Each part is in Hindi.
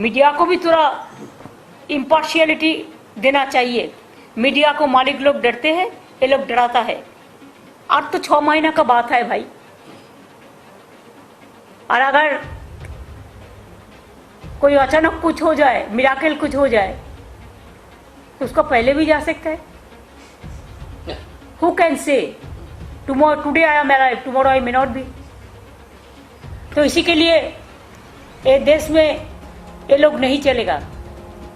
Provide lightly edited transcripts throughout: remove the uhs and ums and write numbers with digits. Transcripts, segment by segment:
मीडिया को भी थोड़ा इम्पार्शियलिटी देना चाहिए। मीडिया को मालिक लोग डरते हैं, ये लोग डराता है। आज तो 6 महीना का बात है भाई, और अगर कोई अचानक कुछ हो जाए, मिराकल कुछ हो जाए, तो उसको पहले भी जा सकता है। Who can say? Today I am alive, tomorrow I may not be. तो इसी के लिए ये देश में ये लोग नहीं चलेगा।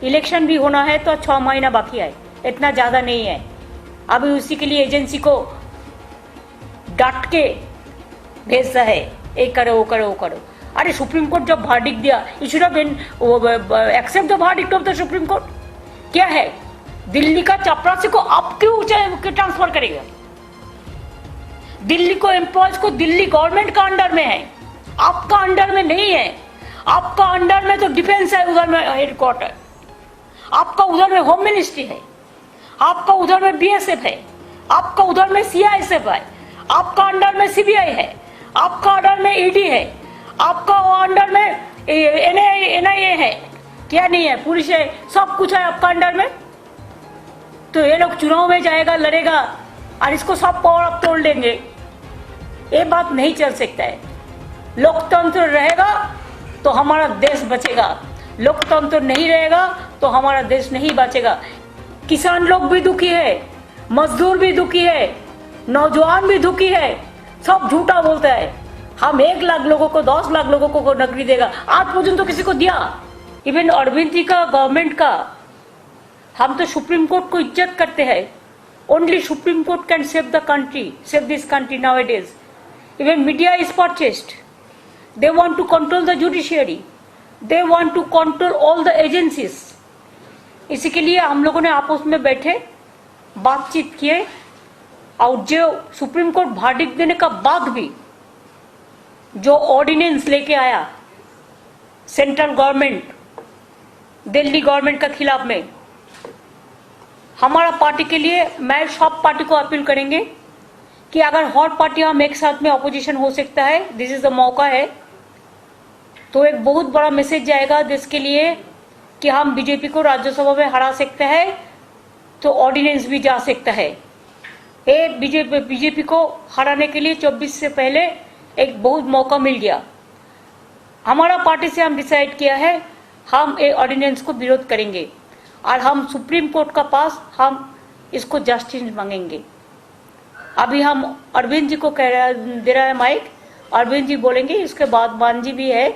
इलेक्शन भी होना है तो 6 महीना बाकी है, इतना ज़्यादा नहीं है। अभी उसी के लिए एजेंसी को डांट के भेजता है, ये करो वो करो वो करो। अरे सुप्रीम कोर्ट जब वर्डिक्ट दिया, you should have accept the verdict of the Supreme Court. क्या है, दिल्ली का चपरासी को आप क्यों ट्रांसफर करेगा? दिल्ली को एम्प्लॉयज को दिल्ली गवर्नमेंट का अंडर में है, आपका अंडर में नहीं है। आपका अंडर में तो डिफेंस है, उधर में हेडक्वार्टर, आपका उधर में होम मिनिस्ट्री है, आपका उधर में बीएसएफ है, आपका उधर में सीआईएसएफ है, आपका अंडर में सीबीआई है, आपका अंडर में ईडी है, आपका अंडर में एनआईए है, क्या नहीं है, पुलिस है, सब कुछ है आपका अंडर में। तो ये लोग चुनाव में जाएगा, लड़ेगा और इसको सब पावर आप तोड़ लेंगे, ये बात नहीं चल सकता है। लोकतंत्र रहेगा तो हमारा देश बचेगा, लोकतंत्र नहीं रहेगा तो हमारा देश नहीं बचेगा। किसान लोग भी दुखी है, मजदूर भी दुखी है, नौजवान भी दुखी है, सब झूठा बोलता है। हम 1 लाख लोगों को 10 लाख लोगों को नौकरी देगा, आज पर्यंत तो किसी को दिया। इवन अरविंद जी का गवर्नमेंट का, हम तो सुप्रीम कोर्ट को इज्जत करते हैं। Only supreme court can save the country, save this country nowadays. Even media is purchased, they want to control the judiciary, they want to control all the agencies। इसी के लिए हम लोगों ने आपस में बैठे बातचीत किए, और जो सुप्रीम कोर्ट वर्डिक्ट देने का बाद भी जो ऑर्डिनेंस लेके आया सेंट्रल गवर्नमेंट दिल्ली गवर्नमेंट के खिलाफ में, हमारा पार्टी के लिए, मैं सब पार्टी को अपील करेंगे कि अगर हर पार्टी हम एक साथ में अपोजिशन हो सकता है, दिस इज द मौका है, तो एक बहुत बड़ा मैसेज जाएगा देश के लिए कि हम बीजेपी को राज्यसभा में हरा सकते हैं, तो ऑर्डिनेंस भी जा सकता है। ये बीजेपी को हराने के लिए 24 से पहले एक बहुत मौका मिल गया। हमारा पार्टी से हम डिसाइड किया है, हम ये ऑर्डिनेंस को विरोध करेंगे और हम सुप्रीम कोर्ट का पास हम इसको जस्टिस मांगेंगे। अभी हम अरविंद जी को दे रहा है माइक, अरविंद जी बोलेंगे, इसके बाद मान जी भी है।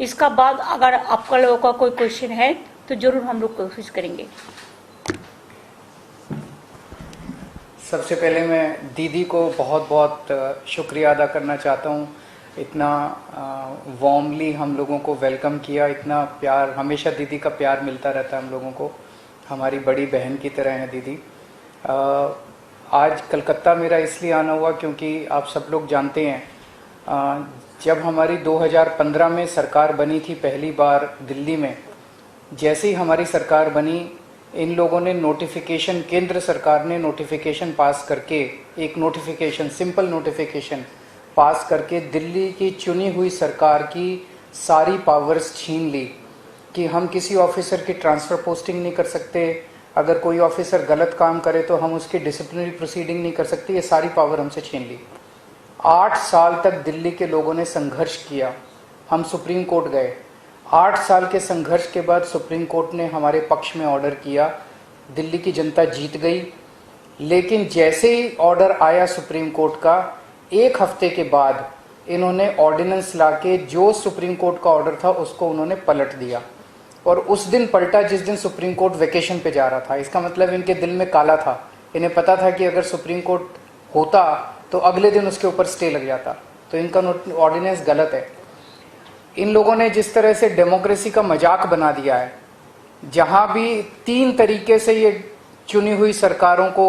इसका बाद अगर आपका लोगों का कोई क्वेश्चन है तो जरूर हम लोग कोशिश करेंगे। सबसे पहले मैं दीदी को बहुत बहुत शुक्रिया अदा करना चाहता हूँ। इतना वार्मली हम लोगों को वेलकम किया, इतना प्यार, हमेशा दीदी का प्यार मिलता रहता है हम लोगों को, हमारी बड़ी बहन की तरह है दीदी। आज कलकत्ता मेरा इसलिए आना हुआ क्योंकि आप सब लोग जानते हैं, जब हमारी 2015 में सरकार बनी थी पहली बार दिल्ली में, जैसे ही हमारी सरकार बनी, इन लोगों ने नोटिफिकेशन, केंद्र सरकार ने नोटिफिकेशन पास करके, एक नोटिफिकेशन, सिंपल नोटिफिकेशन पास करके दिल्ली की चुनी हुई सरकार की सारी पावर्स छीन ली कि हम किसी ऑफिसर की ट्रांसफ़र पोस्टिंग नहीं कर सकते, अगर कोई ऑफिसर गलत काम करे तो हम उसकी डिसिप्लिनरी प्रोसीडिंग नहीं कर सकते, ये सारी पावर हमसे छीन ली। 8 साल तक दिल्ली के लोगों ने संघर्ष किया, हम सुप्रीम कोर्ट गए। 8 साल के संघर्ष के बाद सुप्रीम कोर्ट ने हमारे पक्ष में ऑर्डर किया, दिल्ली की जनता जीत गई। लेकिन जैसे ही ऑर्डर आया सुप्रीम कोर्ट का, 1 हफ्ते के बाद इन्होंने ऑर्डिनेंस लाके जो सुप्रीम कोर्ट का ऑर्डर था उसको उन्होंने पलट दिया, और उस दिन पलटा जिस दिन सुप्रीम कोर्ट वेकेशन पे जा रहा था। इसका मतलब इनके दिल में काला था, इन्हें पता था कि अगर सुप्रीम कोर्ट होता तो अगले दिन उसके ऊपर स्टे लग जाता, तो इनका ऑर्डिनेंस गलत है। इन लोगों ने जिस तरह से डेमोक्रेसी का मजाक बना दिया है, जहां भी 3 तरीके से ये चुनी हुई सरकारों को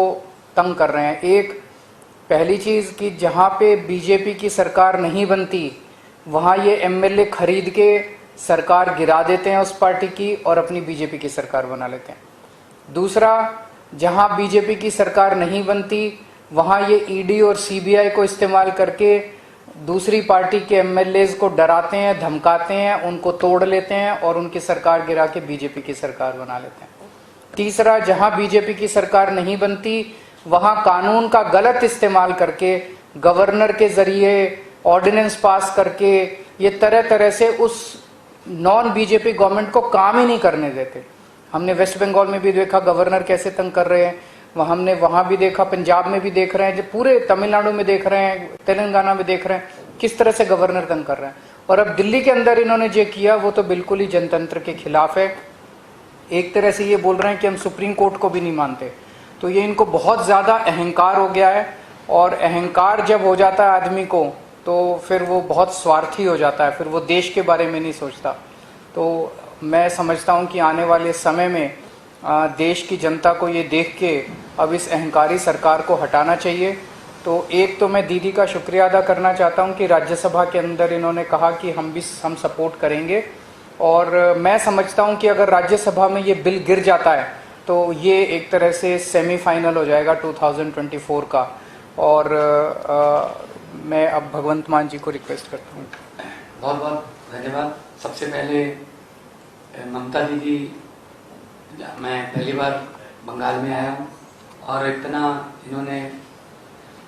तंग कर रहे हैं। एक, पहली चीज़ कि जहां पे बीजेपी की सरकार नहीं बनती वहां ये एमएलए खरीद के सरकार गिरा देते हैं उस पार्टी की और अपनी बीजेपी की सरकार बना लेते हैं। दूसरा, जहां बीजेपी की सरकार नहीं बनती वहाँ ये ईडी और सीबीआई को इस्तेमाल करके दूसरी पार्टी के एमएलएज को डराते हैं, धमकाते हैं, उनको तोड़ लेते हैं और उनकी सरकार गिरा के बीजेपी की सरकार बना लेते हैं। तीसरा, जहां बीजेपी की सरकार नहीं बनती वहां कानून का गलत इस्तेमाल करके, गवर्नर के जरिए ऑर्डिनेंस पास करके, ये तरह तरह से उस नॉन बीजेपी गवर्नमेंट को काम ही नहीं करने देते। हमने वेस्ट बंगाल में भी देखा गवर्नर कैसे तंग कर रहे हैं, हमने वहां भी देखा, पंजाब में भी देख रहे हैं, जो पूरे तमिलनाडु में देख रहे हैं, तेलंगाना में देख रहे हैं किस तरह से गवर्नर तंग कर रहे हैं। और अब दिल्ली के अंदर इन्होंने जो किया वो तो बिल्कुल ही जनतंत्र के खिलाफ है। एक तरह से ये बोल रहे हैं कि हम सुप्रीम कोर्ट को भी नहीं मानते। तो ये इनको बहुत ज़्यादा अहंकार हो गया है, और अहंकार जब हो जाता है आदमी को तो फिर वो बहुत स्वार्थी हो जाता है, फिर वो देश के बारे में नहीं सोचता। तो मैं समझता हूँ कि आने वाले समय में देश की जनता को ये देख के अब इस अहंकारी सरकार को हटाना चाहिए। तो एक तो मैं दीदी का शुक्रिया अदा करना चाहता हूँ कि राज्यसभा के अंदर इन्होंने कहा कि हम सपोर्ट करेंगे, और मैं समझता हूँ कि अगर राज्यसभा में ये बिल गिर जाता है तो ये एक तरह से सेमीफाइनल हो जाएगा 2024 का। और मैं अब भगवंत मान जी को रिक्वेस्ट करता हूँ। बहुत बहुत धन्यवाद। सबसे पहले ममता दीदी, मैं पहली बार बंगाल में आया हूँ और इतना इन्होंने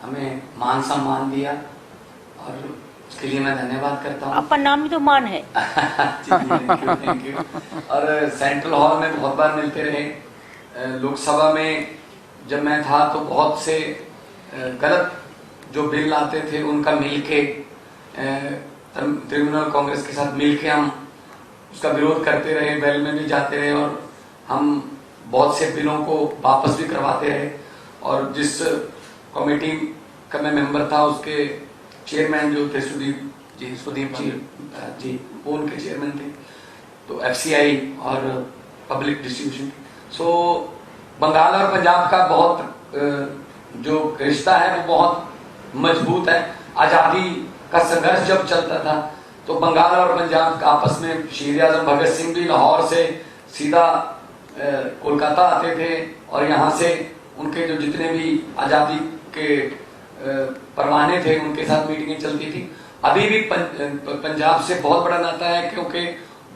हमें मान सम्मान दिया, और उसके लिए मैं धन्यवाद करता हूँ। आपका नाम भी तो मान है। Thank you. और सेंट्रल हॉल में बहुत बार मिलते रहे। लोकसभा में जब मैं था तो बहुत से गलत जो बिल आते थे उनका मिलके तृणमूल कांग्रेस के साथ मिलके हम उसका विरोध करते रहे, वेल में भी जाते रहे, और हम बहुत से बिलों को वापस भी करवाते रहे। और जिस कमेटी का मैं मेंबर था उसके चेयरमैन जो थे सुदीप जी वो उनके चेयरमैन थे। तो एफसीआई और पब्लिक डिस्ट्रीब्यूशन। सो बंगाल और पंजाब का बहुत जो रिश्ता है वो बहुत मजबूत है। आजादी का संघर्ष जब चलता था तो बंगाल और पंजाब आपस में शहीद आजम भगत सिंह भी लाहौर से सीधा कोलकाता आते थे, और यहाँ से उनके जो जितने भी आजादी के परवाने थे उनके साथ मीटिंगें चलती थी। अभी भी पंजाब से बहुत बड़ा नाता है, क्योंकि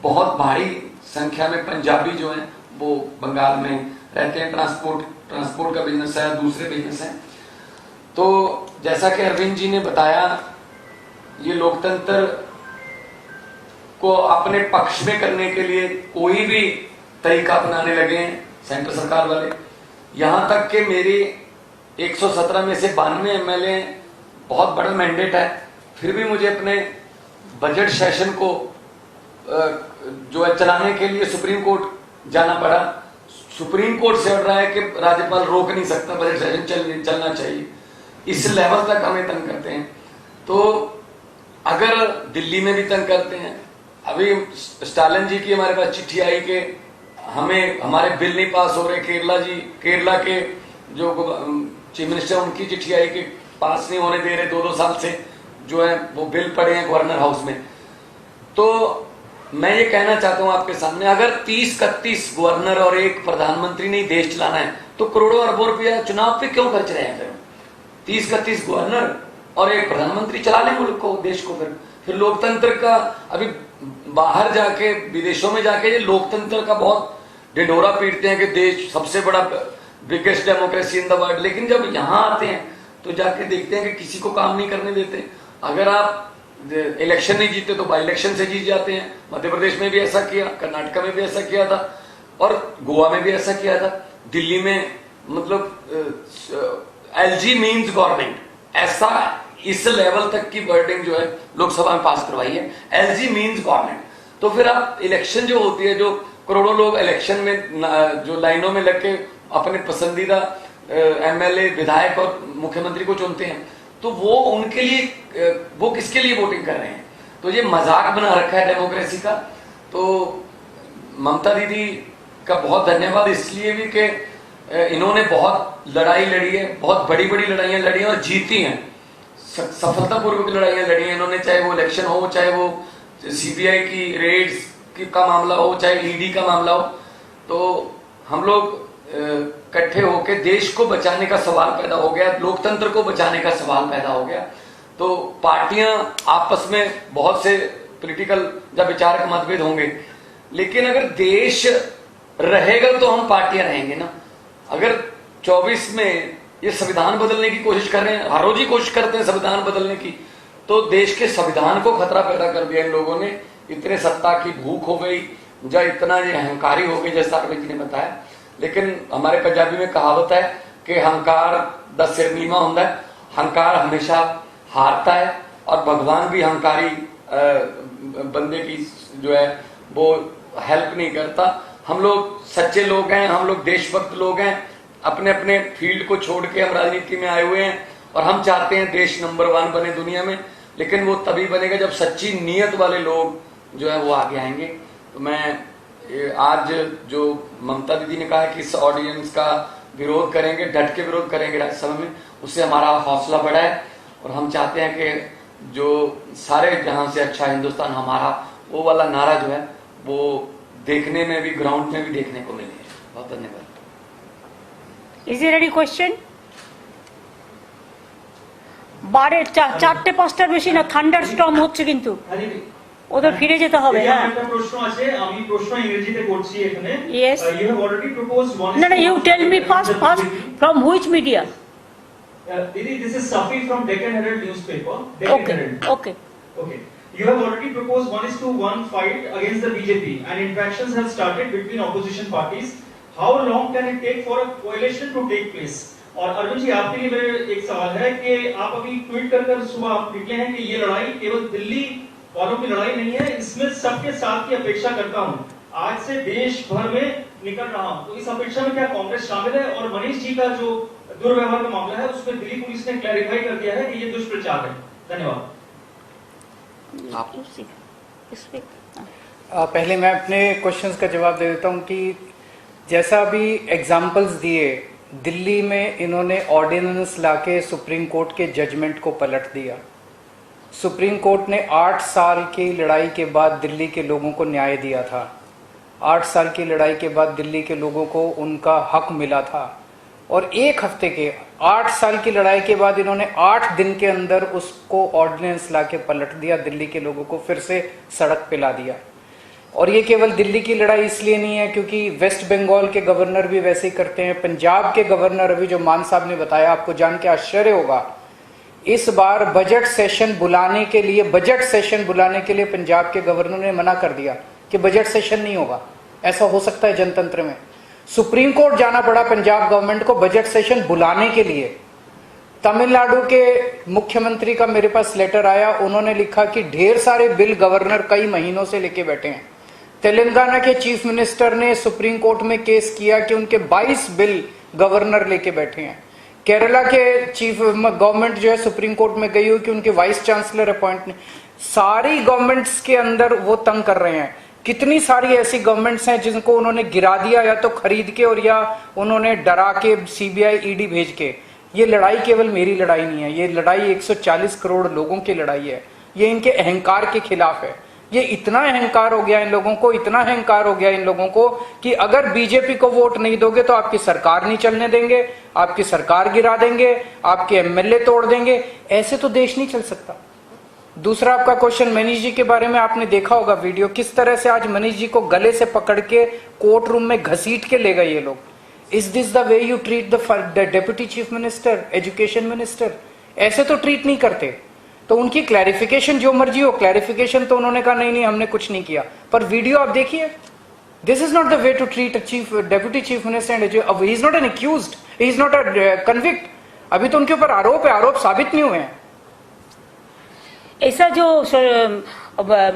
बहुत भारी संख्या में पंजाबी जो हैं वो बंगाल में रहते हैं। ट्रांसपोर्ट का बिजनेस है, दूसरे बिजनेस है। तो जैसा कि अरविंद जी ने बताया, ये लोकतंत्र को अपने पक्ष में करने के लिए कोई भी तरीका अपनाने लगे हैं सेंटर सरकार वाले। यहां तक कि मेरे 117 में से 92 एमएलए, बहुत बड़ा मैंडेट है, फिर भी मुझे अपने बजट सेशन को जो है चलाने के लिए सुप्रीम कोर्ट जाना पड़ा। सुप्रीम कोर्ट से ऑर्डर है कि राज्यपाल रोक नहीं सकता, बजट सेशन चलना चाहिए। इस लेवल तक हमें तंग करते हैं। तो अगर दिल्ली में भी तंग करते हैं, अभी स्टालिन जी की हमारे पास चिट्ठी आई कि हमें हमारे बिल नहीं पास हो रहे। केरला के जो चीफ मिनिस्टर, उनकी चिट्ठी आई कि पास नहीं होने दे रहे, 2-2 साल से जो है वो बिल पड़े हैं गवर्नर हाउस में। तो मैं ये कहना चाहता हूं आपके सामने, अगर 30-31 गवर्नर और एक प्रधानमंत्री ने देश चलाना है तो करोड़ों अरबों रुपया चुनाव पे क्यों खर्च रहे हैं? 30-31 गवर्नर और एक प्रधानमंत्री चला ले मुल्क को, देश को। फिर लोकतंत्र का अभी बाहर जाके, विदेशों में जाके ये लोकतंत्र का बहुत ढिंढोरा पीटते हैं कि देश सबसे बड़ा biggest democracy in the world, लेकिन जब यहाँ आते हैं तो जाके देखते हैं कि किसी को काम नहीं करने देते। अगर आप इलेक्शन नहीं जीते तो बाई इलेक्शन से जीत जाते हैं। मध्य प्रदेश में भी ऐसा किया, कर्नाटक में भी ऐसा किया था, और गोवा में भी ऐसा किया था। दिल्ली में मतलब एलजी मीन्स गवर्नमेंट, ऐसा इस लेवल तक की वर्डिंग जो है लोकसभा में पास करवाई है, एलजी मीन्स गवर्नमेंट। तो फिर आप इलेक्शन जो होती है, जो करोड़ों लोग इलेक्शन में जो लाइनों में लग के अपने पसंदीदा एमएलए, विधायक और मुख्यमंत्री को चुनते हैं, तो वो उनके लिए, वो किसके लिए वोटिंग कर रहे हैं? तो ये मजाक बना रखा है डेमोक्रेसी का। तो ममता दीदी का बहुत धन्यवाद इसलिए भी कि इन्होंने बहुत लड़ाई लड़ी है, बहुत बड़ी बड़ी लड़ाइयां लड़ी हैं और जीती हैं, सफलतापूर्वक लड़ाइयां लड़ी हैं इन्होंने। चाहे वो इलेक्शन हो, चाहे वो सीबीआई की रेड्स का मामला हो, चाहे ईडी का मामला हो। तो हम लोग इकट्ठे होकर देश को बचाने का सवाल पैदा हो गया, लोकतंत्र को बचाने का सवाल पैदा हो गया। तो पार्टियां आपस में बहुत से पॉलिटिकल जब विचारक मतभेद होंगे, लेकिन अगर देश रहेगा तो हम पार्टियां रहेंगे ना। अगर 24 में ये संविधान बदलने की कोशिश कर रहे हैं, हर रोज ही कोशिश करते हैं संविधान बदलने की, तो देश के संविधान को खतरा पैदा कर दिया इन लोगों ने। इतने सत्ता की भूख हो गई, या इतना ये अहंकारी हो गए, जैसा अरविंद जी ने बताया। लेकिन हमारे पंजाबी में कहावत है कि हंकार दा सिर नीवा होता है, हंकार हमेशा हारता है, और भगवान भी हंकारी बंदे की जो है वो हेल्प नहीं करता। हम लोग सच्चे लोग हैं, हम लोग देशभक्त लोग हैं, अपने अपने फील्ड को छोड़ के हम राजनीति में आए हुए हैं, और हम चाहते हैं देश नंबर 1 बने दुनिया में। लेकिन वो तभी बनेगा जब सच्ची नीयत वाले लोग जो है वो आगे आएंगे। तो मैं आज जो ममता दीदी ने कहा है कि इस ऑडियंस का विरोध करेंगे, डट के विरोध करेंगे राज्यसभा में, उससे हमारा हौसला बढ़ा है। और हम चाहते हैं कि जो सारे जहां से अच्छा हिंदुस्तान हमारा, वो वाला नारा जो है वो देखने में भी, ग्राउंड में भी देखने को मिले। बहुत धन्यवाद। Is there any question? 4-5টার বেশি না, থান্ডার স্টর্ম হচ্ছে কিন্তু ওদের ফিরে যেতে হবে। হ্যাঁ, একটা প্রশ্ন আছে, আমি প্রশ্ন ইংরেজিতে করছি এখানে। Yes. You have already proposed one. No, you tell me first from which media? Didi, this is Safi from Deccan Herald newspaper. Deccan Okay, Herald. okay. Okay. You have already proposed 1:1 fight against the BJP, and interactions have started between opposition parties. How long can it take for a coalition to take place? और अरविंद जी, आपके लिए मेरा एक सवाल है कि आप अभी ट्वीट कर सुबह आप निकले हैं कि ये लड़ाई केवल दिल्ली वालों की लड़ाई नहीं है, इसमें सबके साथ की अपेक्षा करता हूं। आज से देश भर में निकल रहा हूं, तो इस अपेक्षा में क्या कांग्रेस शामिल है? और मनीष जी का जो दुर्व्यवहार का मामला है, उसमें दिल्ली पुलिस ने क्लैरिफाई कर दिया है कि ये दुष्प्रचार है। धन्यवाद। पहले मैं अपने क्वेश्चंस का जवाब दे देता हूं कि जैसा अभी एग्जाम्पल्स दिए, दिल्ली में इन्होंने ऑर्डिनेंस लाके सुप्रीम कोर्ट के जजमेंट को पलट दिया। सुप्रीम कोर्ट ने 8 साल की लड़ाई के बाद दिल्ली के लोगों को न्याय दिया था। 8 साल की लड़ाई के बाद दिल्ली के लोगों को उनका हक मिला था, और 1 हफ्ते के 8 साल की लड़ाई के बाद इन्होंने 8 दिन के अंदर उसको ऑर्डिनेंस लाके पलट दिया, दिल्ली के लोगों को फिर से सड़क पे ला दिया। और ये केवल दिल्ली की लड़ाई इसलिए नहीं है क्योंकि वेस्ट बंगाल के गवर्नर भी वैसे ही करते हैं। पंजाब के गवर्नर अभी जो मान साहब ने बताया, आपको जान के आश्चर्य होगा, इस बार बजट सेशन बुलाने के लिए पंजाब के गवर्नर ने मना कर दिया कि बजट सेशन नहीं होगा। ऐसा हो सकता है जनतंत्र में? सुप्रीम कोर्ट जाना पड़ा पंजाब गवर्नमेंट को बजट सेशन बुलाने के लिए। तमिलनाडु के मुख्यमंत्री का मेरे पास लेटर आया, उन्होंने लिखा कि ढेर सारे बिल गवर्नर कई महीनों से लेके बैठे हैं। तेलंगाना के चीफ मिनिस्टर ने सुप्रीम कोर्ट में केस किया कि उनके 22 बिल गवर्नर लेके बैठे हैं। केरला के चीफ गवर्नमेंट जो है सुप्रीम कोर्ट में गई हुई कि उनके वाइस चांसलर अपॉइंट नहीं। सारी गवर्नमेंट्स के अंदर वो तंग कर रहे हैं। कितनी सारी ऐसी गवर्नमेंट्स हैं जिनको उन्होंने गिरा दिया, या तो खरीद के और या उन्होंने डरा के सीबीआई ईडी भेज के। ये लड़ाई केवल मेरी लड़ाई नहीं है, ये लड़ाई 140 करोड़ लोगों की लड़ाई है। ये इनके अहंकार के खिलाफ है। ये इतना अहंकार हो गया इन लोगों को, इतना अहंकार हो गया इन लोगों को कि अगर बीजेपी को वोट नहीं दोगे तो आपकी सरकार नहीं चलने देंगे, आपकी सरकार गिरा देंगे, आपके एमएलए तोड़ देंगे। ऐसे तो देश नहीं चल सकता। दूसरा आपका क्वेश्चन मनीष जी के बारे में, आपने देखा होगा वीडियो, किस तरह से आज मनीष जी को गले से पकड़ के कोर्ट रूम में घसीट के ले गए ये लोग। Is this the way you treat the deputy chief minister, education minister? ऐसे तो ट्रीट नहीं करते। तो उनकी क्लैरिफिकेशन जो मर्जी हो, क्लैरिफिकेशन तो उन्होंने कहा नहीं हमने कुछ नहीं किया, पर वीडियो आप देखिए। This is not the way to treat a deputy chief minister and he is not an accused, he is not a convict. अभी तो उनके ऊपर आरोप है, आरोप साबित नहीं हुए हैं। ऐसा जो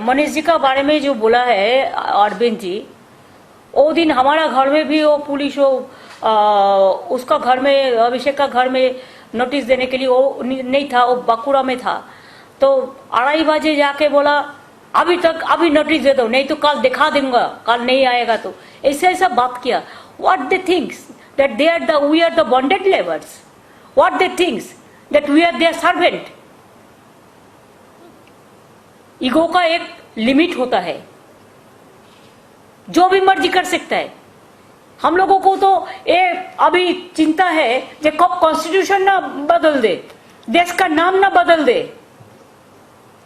मनीष जी का बारे में जो बोला है अरविंद जी, वो दिन हमारा घर में भी वो पुलिस उसका घर में, अभिषेक का घर में नोटिस देने के लिए वो नहीं था, वो बांकुड़ा में था। तो 2:30 बजे जाके बोला अभी नोटिस दे दो, नहीं तो कल दिखा दूंगा, कल नहीं आएगा तो। ऐसा बात किया। What they thinks that we are the bonded labours? What they thinks that we are their servant? Ego का एक लिमिट होता है, जो भी मर्जी कर सकता है। हम लोगों को तो ये अभी चिंता है कि कब कॉन्स्टिट्यूशन ना बदल दे, देश का नाम ना बदल दे,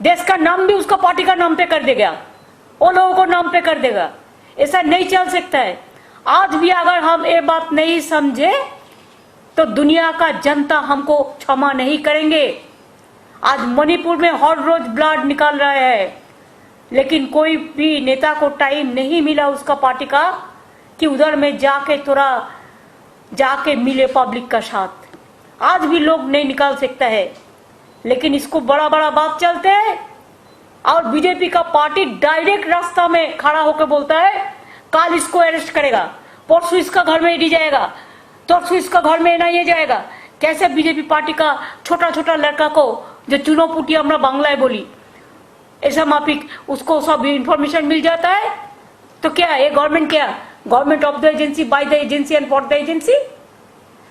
देश का नाम भी उसका पार्टी का नाम पे कर देगा, वो लोगों को नाम पे कर देगा। ऐसा नहीं चल सकता है। आज भी अगर हम ये बात नहीं समझे तो दुनिया का जनता हमको क्षमा नहीं करेंगे। आज मणिपुर में हर रोज ब्लड निकाल रहा है, लेकिन कोई भी नेता को टाइम नहीं मिला उसका पार्टी का कि उधर में जाके थोड़ा जाके मिले पब्लिक का साथ। आज भी लोग नहीं निकाल सकता है, लेकिन इसको बड़ा बड़ा बात चलते हैं। और बीजेपी का पार्टी डायरेक्ट रास्ता में खड़ा होकर बोलता है कल इसको अरेस्ट करेगा, परसों इसका घर में ईडी जाएगा, परसों इसका घर में एनआईए जाएगा। कैसे बीजेपी पार्टी का छोटा छोटा लड़का को जो चुनाव पुटी हमरा बांग्लाय बोली ऐसा माफिक उसको सब इंफॉर्मेशन मिल जाता है। तो क्या ये गवर्नमेंट, क्या government of the agency, by the agency and for the agency,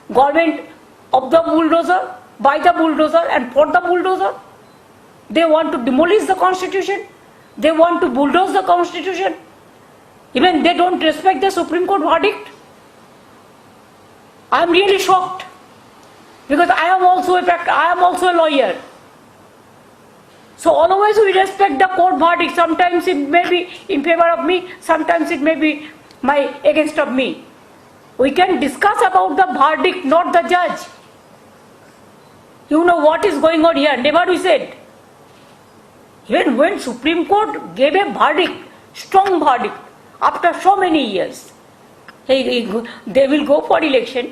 government of the bulldozer, by the bulldozer and for the bulldozer. They want to demolish the constitution, they want to bulldoze the constitution, even they don't respect the Supreme Court verdict. I am really shocked because I am also a lawyer. So always we respect the court verdict. Sometimes it may be in favor of me, sometimes it may be against of me. We can discuss about the verdict, not the judge. You know what is going on here? Never we said. Even when Supreme Court gave a verdict, strong verdict, after so many years, they will go for election,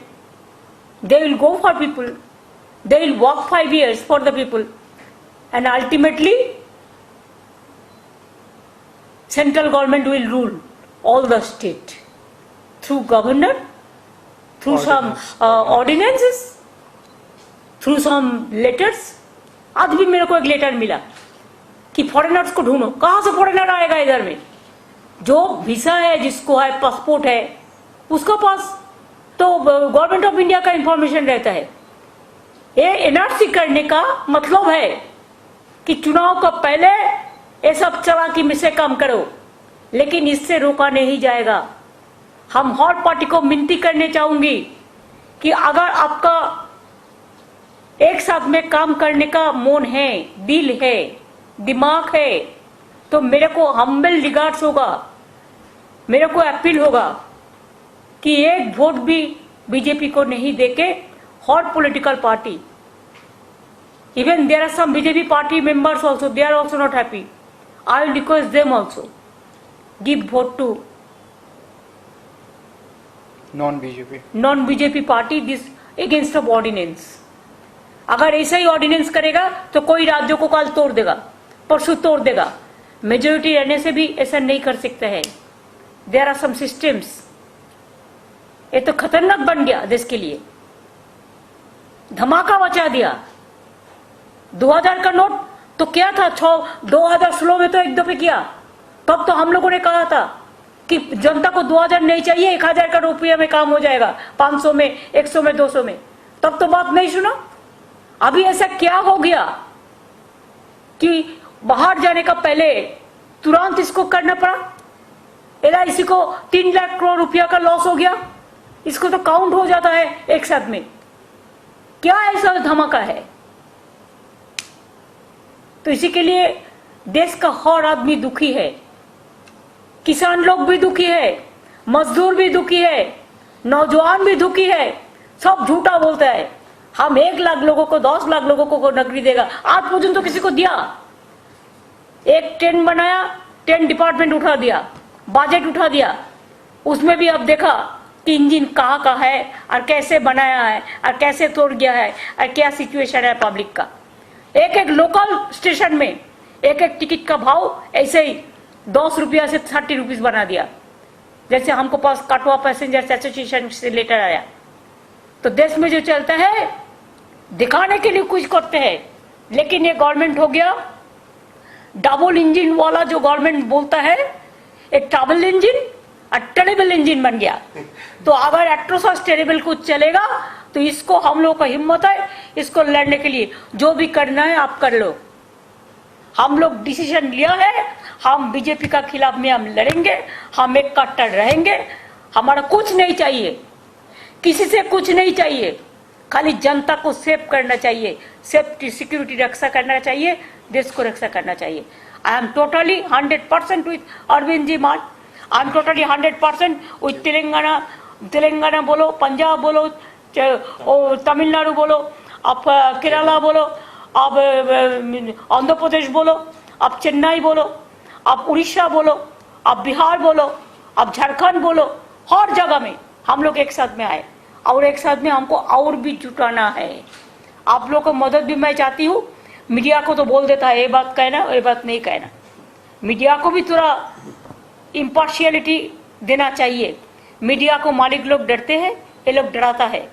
they will go for people, they will work 5 years for the people, and ultimately central government will rule all the state through governor, through some ordinances, through some letters. आज भी मेरे को एक लेटर मिला कि फॉरेनर्स को ढूंढो। कहां से फॉरेनर आएगा इधर में? जो वीसा है, जिसको है पासपोर्ट है, उसका पास तो गवर्नमेंट ऑफ इंडिया का इंफॉर्मेशन रहता है। ये एनआरसी करने का मतलब है कि चुनाव का पहले ये सब चालाकी में से काम करो, लेकिन इससे रोका नहीं जाएगा। हम हर पार्टी को विनती करने चाहूंगी कि अगर आपका एक साथ में काम करने का मन है, दिल है, दिमाग है, तो मेरे को हम्बल रिगार्ड्स होगा, मेरे को अपील होगा कि एक वोट भी बीजेपी को नहीं देके हर political party, even there are some BJP party members also, they are also not happy. I will request them also give vote to non BJP party this against of ordinance. अगर ऐसा ही ऑर्डिनेंस करेगा तो कोई राज्यों को कल तोड़ देगा, परसों तोड़ देगा। मेजोरिटी रहने से भी ऐसा नहीं कर सकता है। There are some systems. ये तो खतरनाक बन गया देश के लिए, धमाका मचा दिया। 2000 का नोट तो क्या था, 2016 में तो एक दफे किया। तब तो हम लोगों ने कहा था कि जनता को 2000 नहीं चाहिए, 1000 का रुपया में काम हो जाएगा, 500 में, 100 में, 200 में। तब तो बात नहीं सुना। अभी ऐसा क्या हो गया कि बाहर जाने का पहले तुरंत इसको करना पड़ा। एलआईसी को 3 लाख करोड़ रुपया का लॉस हो गया, इसको तो काउंट हो जाता है एक साथ में। क्या ऐसा धमाका है? तो इसी के लिए देश का हर आदमी दुखी है, किसान लोग भी दुखी है, मजदूर भी दुखी है, नौजवान भी दुखी है। सब झूठा बोलता है हम 1 लाख लोगों को, 10 लाख लोगों को नौकरी देगा। आज पर्यंत तो किसी को दिया? एक ट्रेन बनाया, 10 डिपार्टमेंट उठा दिया, बजट उठा दिया, उसमें भी अब देखा कि इंजन कहाँ का है और कैसे बनाया है और कैसे तोड़ गया है और क्या सिचुएशन है पब्लिक का। एक लोकल स्टेशन में एक टिकट का भाव ऐसे ही 10 रुपया से 30 रुपीज बना दिया। जैसे हमको पास कटवा पैसेंजर्स एसोसिएशन से लेटर आया। तो देश में जो चलता है दिखाने के लिए कुछ करते हैं, लेकिन ये गवर्नमेंट हो गया डबल इंजन वाला। जो गवर्नमेंट बोलता है एक ट्रैवल इंजन और टेरेबल इंजन बन गया। तो अगर एट्रोसस टेरेबल कुछ चलेगा तो इसको हम लोग का हिम्मत है इसको लड़ने के लिए। जो भी करना है आप कर लो। हम लोग डिसीजन लिया है, हम बीजेपी का खिलाफ में हम लड़ेंगे, हम एक कट्टर रहेंगे। हमारा कुछ नहीं चाहिए, किसी से कुछ नहीं चाहिए, खाली जनता को सेव करना चाहिए, सेफ्टी सिक्योरिटी रक्षा करना चाहिए। देश को रक्षा करना चाहिए। I am totally 100% with Arvind ji Mann. I am totally 100% with Telangana बोलो, पंजाब बोलो, तमिलनाडु बोलो, आप केरला बोलो, आप आंध्र प्रदेश बोलो, आप चेन्नई बोलो, आप उड़ीसा बोलो, आप बिहार बोलो, आप झारखंड बोलो, हर जगह में हम लोग एक साथ में आए और एक साथ में हमको और भी जुटाना है। आप लोग को मदद भी मैं चाहती हूँ। मीडिया को तो बोल देता है ये बात कहना, ये बात नहीं कहना। मीडिया को भी थोड़ा इम्पार्शियलिटी देना चाहिए। मीडिया को मालिक लोग डरते हैं, ये लोग डराता है।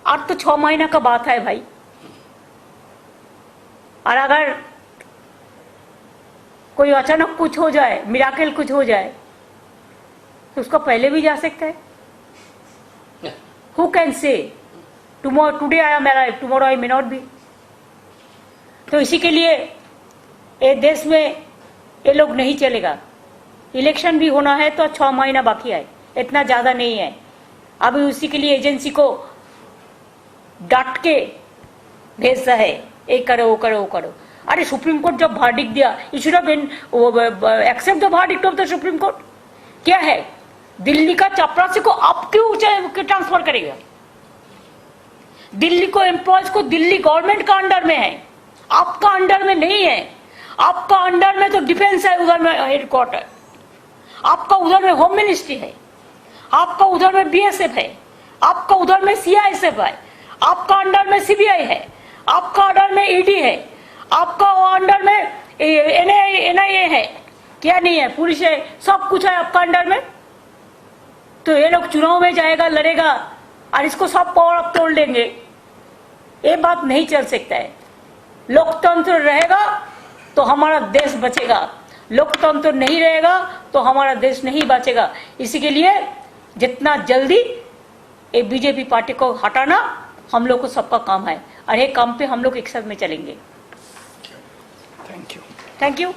आज तो 6 महीना का बात है भाई, और अगर कोई अचानक कुछ हो जाए, मिराकल कुछ हो जाए, तो उसको पहले भी जा सकता है। Who can say? Today I am alive, tomorrow I may not be. तो इसी के लिए ये देश में ये लोग नहीं चलेगा। इलेक्शन भी होना है तो 6 महीना बाकी है, इतना ज्यादा नहीं है। अभी उसी के लिए एजेंसी को डांट के भेजता है, ये करो वो करो वो करो। अरे सुप्रीम कोर्ट जब वर्डिक्ट दिया, you should have accept the verdict of the Supreme Court. क्या है, दिल्ली का चपरासी को आप क्यों ट्रांसफर करेगा? दिल्ली को एम्प्लॉयज को दिल्ली गवर्नमेंट का अंडर में है, आपका अंडर में नहीं है। आपका अंडर में तो डिफेंस है, उधर में हेडक्वार्टर, आपका उधर में होम मिनिस्ट्री है, आपका उधर में बीएसएफ है, आपका उधर में सीआईएसएफ है, आपका अंडर में सीबीआई है, आपका अंडर में ईडी है, आपका अंडर में एनआईए है, क्या नहीं है, पुलिस है, सब कुछ है आपका अंडर में। तो ये लोग चुनाव में जाएगा, लड़ेगा और इसको सब पावर अप तोड़ देंगे, ये बात नहीं चल सकता है। लोकतंत्र रहेगा तो हमारा देश बचेगा, लोकतंत्र नहीं रहेगा तो हमारा देश नहीं बचेगा। इसी के लिए जितना जल्दी ये बीजेपी पार्टी को हटाना हम लोग को सबका काम है, और ये काम पे हम लोग एक साथ में चलेंगे। Thank you. Thank you.